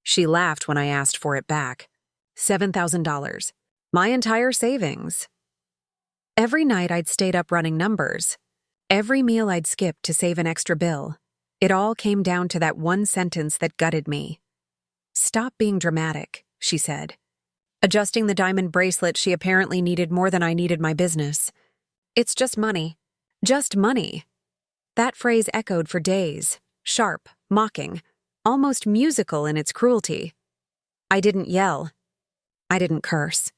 She laughed when I asked for it back. $7,000. My entire savings. Every night I'd stayed up running numbers. Every meal I'd skipped to save an extra bill. It all came down to that one sentence that gutted me. "Stop being dramatic," she said. Adjusting the diamond bracelet she apparently needed more than I needed my business. "It's just money. Just money." That phrase echoed for days, sharp, mocking, almost musical in its cruelty. I didn't yell. I didn't curse.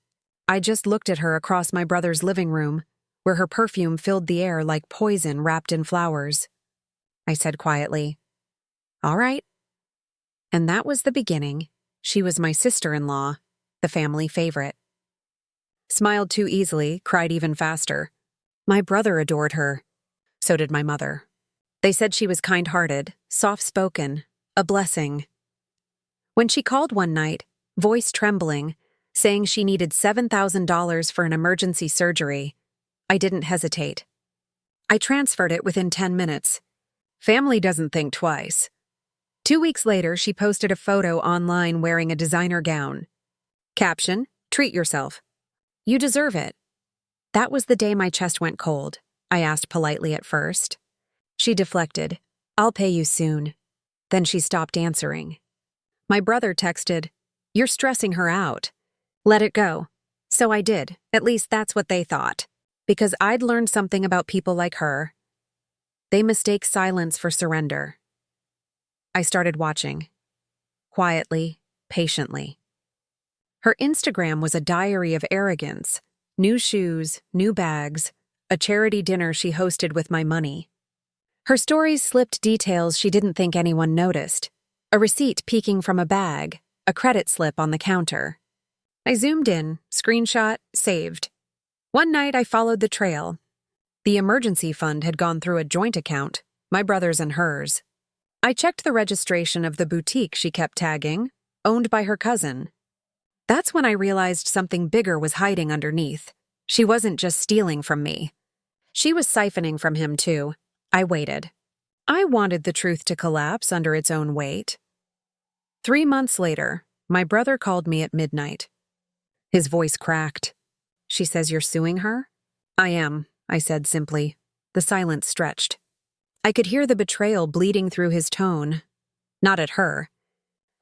I just looked at her across my brother's living room, where her perfume filled the air like poison wrapped in flowers. I said quietly, "All right." And that was the beginning. She was my sister-in-law, the family favorite. Smiled too easily, cried even faster. My brother adored her. So did my mother. They said she was kind-hearted, soft-spoken, a blessing. When she called one night, voice trembling, saying she needed $7,000 for an emergency surgery, I didn't hesitate. I transferred it within 10 minutes. Family doesn't think twice. 2 weeks later, she posted a photo online wearing a designer gown. Caption, "Treat yourself. You deserve it." That was the day my chest went cold. I asked politely at first. She deflected, "I'll pay you soon." Then she stopped answering. My brother texted, "You're stressing her out. Let it go." So I did, at least that's what they thought. Because I'd learned something about people like her. They mistake silence for surrender. I started watching. Quietly, patiently. Her Instagram was a diary of arrogance. New shoes, new bags, a charity dinner she hosted with my money. Her stories slipped details she didn't think anyone noticed. A receipt peeking from a bag, a credit slip on the counter. I zoomed in, screenshot, saved. One night I followed the trail. The emergency fund had gone through a joint account, my brother's and hers. I checked the registration of the boutique she kept tagging, owned by her cousin. That's when I realized something bigger was hiding underneath. She wasn't just stealing from me. She was siphoning from him too. I waited. I wanted the truth to collapse under its own weight. 3 months later, my brother called me at midnight. His voice cracked. "She says you're suing her?" "I am," I said simply. The silence stretched. I could hear the betrayal bleeding through his tone. Not at her,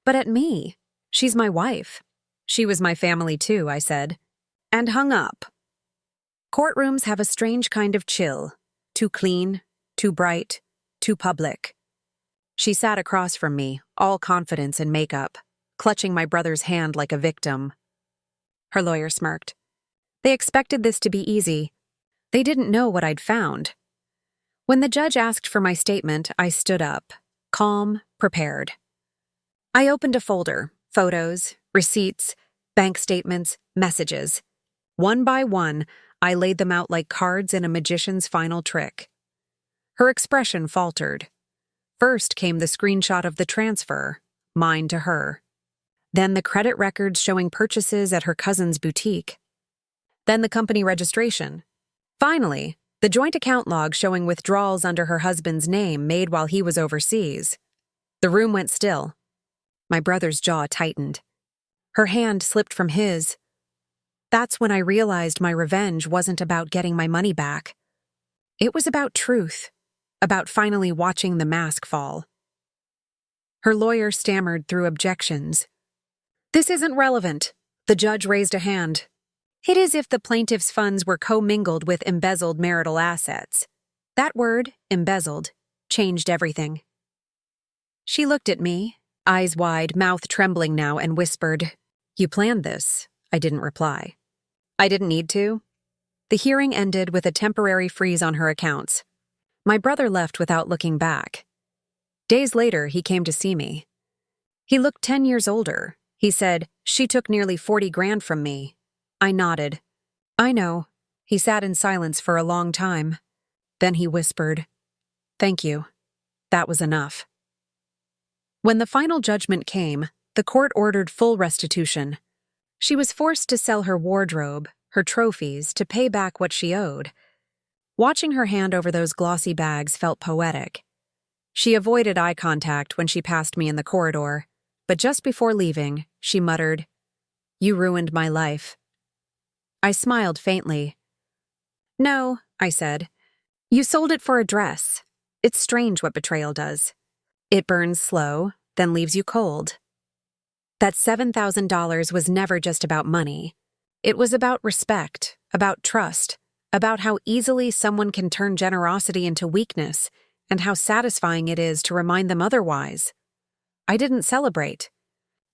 but at me. She's my wife. She was my family too, I said. And hung up. Courtrooms have a strange kind of chill. Too clean, too bright, too public. She sat across from me, all confidence and makeup, clutching my brother's hand like a victim. Her lawyer smirked. They expected this to be easy. They didn't know what I'd found. When the judge asked for my statement, I stood up, calm, prepared. I opened a folder, photos, receipts, bank statements, messages. One by one, I laid them out like cards in a magician's final trick. Her expression faltered. First came the screenshot of the transfer, mine to her. Then the credit records showing purchases at her cousin's boutique. Then the company registration. Finally, the joint account log showing withdrawals under her husband's name made while he was overseas. The room went still. My brother's jaw tightened. Her hand slipped from his. That's when I realized my revenge wasn't about getting my money back. It was about truth, about finally watching the mask fall. Her lawyer stammered through objections. "This isn't relevant." The judge raised a hand. "It is if the plaintiff's funds were commingled with embezzled marital assets." That word, embezzled, changed everything. She looked at me, eyes wide, mouth trembling now, and whispered, "You planned this." I didn't reply. I didn't need to. The hearing ended with a temporary freeze on her accounts. My brother left without looking back. Days later, he came to see me. He looked 10 years older. He said, "She took nearly 40 grand from me." I nodded. "I know." He sat in silence for a long time. Then he whispered, "Thank you." That was enough. When the final judgment came, the court ordered full restitution. She was forced to sell her wardrobe, her trophies, to pay back what she owed. Watching her hand over those glossy bags felt poetic. She avoided eye contact when she passed me in the corridor, But just before leaving, she muttered, "You ruined my life." I smiled faintly. "No," I said. "You sold it for a dress. It's strange what betrayal does. It burns slow, then leaves you cold." That $7,000 was never just about money. It was about respect, about trust, about how easily someone can turn generosity into weakness, and how satisfying it is to remind them otherwise. I didn't celebrate.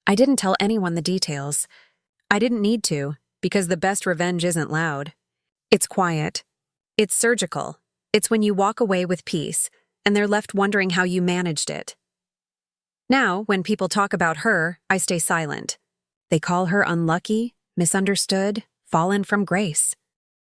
I didn't tell anyone the details. I didn't need to, because the best revenge isn't loud. It's quiet. It's surgical. It's when you walk away with peace, and they're left wondering how you managed it. Now, when people talk about her, I stay silent. They call her unlucky, misunderstood, fallen from grace.